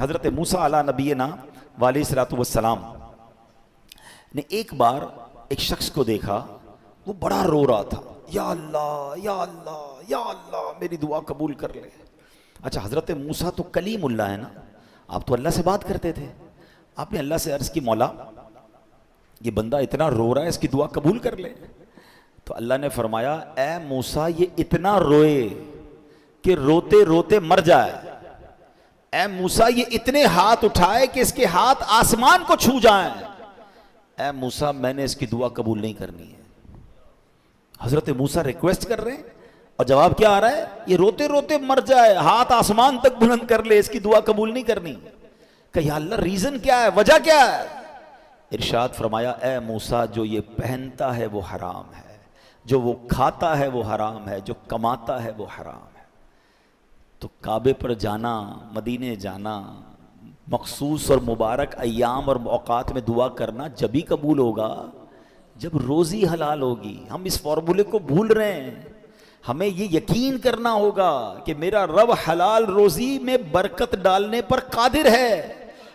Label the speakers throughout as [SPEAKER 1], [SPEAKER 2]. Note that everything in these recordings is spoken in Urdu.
[SPEAKER 1] حضرت موسیٰ علیہ نبینا علیہ الصلوۃ والسلام نے ایک بار ایک شخص کو دیکھا، وہ بڑا رو رہا تھا، یا اللہ یا اللہ یا اللہ میری دعا قبول کر لے۔ اچھا، حضرت موسیٰ تو کلیم اللہ ہے نا، آپ تو اللہ سے بات کرتے تھے، آپ نے اللہ سے عرض کی مولا یہ بندہ اتنا رو رہا ہے، اس کی دعا قبول کر لے۔ تو اللہ نے فرمایا اے موسیٰ یہ اتنا روئے کہ روتے روتے مر جائے، اے موسیٰ یہ اتنے ہاتھ اٹھائے کہ اس کے ہاتھ آسمان کو چھو جائیں، اے موسیٰ میں نے اس کی دعا قبول نہیں کرنی ہے۔ حضرت موسیٰ ریکویسٹ کر رہے ہیں اور جواب کیا آ رہا ہے؟ یہ روتے روتے مر جائے، ہاتھ آسمان تک بلند کر لے، اس کی دعا قبول نہیں کرنی۔ کہ یا اللہ ریزن کیا ہے، وجہ کیا ہے؟ ارشاد فرمایا اے موسیٰ جو یہ پہنتا ہے وہ حرام ہے، جو وہ کھاتا ہے وہ حرام ہے، جو کماتا ہے وہ حرام ہے۔ تو کعبے پر جانا، مدینے جانا، مخصوص اور مبارک ایام اور اوقات میں دعا کرنا جبھی قبول ہوگا جب روزی حلال ہوگی۔ ہم اس فارمولے کو بھول رہے ہیں، ہمیں یہ یقین کرنا ہوگا کہ میرا رب حلال روزی میں برکت ڈالنے پر قادر ہے،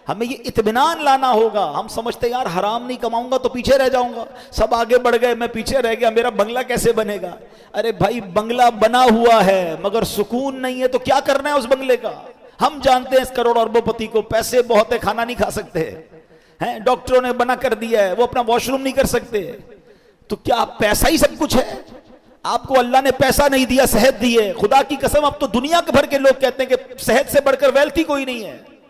[SPEAKER 1] ہمیں یہ اطمینان لانا ہوگا۔ ہم سمجھتے یار حرام نہیں کماؤں گا تو پیچھے رہ جاؤں گا، سب آگے بڑھ گئے میں پیچھے رہ گیا، میرا بنگلہ کیسے بنے گا؟ ارے بھائی بنگلہ بنا ہوا ہے مگر سکون نہیں ہے، تو کیا کرنا ہے اس بنگلے کا؟ ہم جانتے ہیں اس کروڑ اربوں پتی کو، پیسے بہت ہے کھانا نہیں کھا سکتے ہیں، ڈاکٹروں نے منع کر دیا ہے، وہ اپنا واش روم نہیں کر سکتے، تو کیا پیسہ ہی سب کچھ ہے؟ آپ کو اللہ نے پیسہ نہیں دیا، صحت دی ہے۔ خدا کی قسم اب تو دنیا کے بھر کے لوگ کہتے ہیں کہ صحت سے بڑھ کر ویلتھ ہی کوئی نہیں ہے۔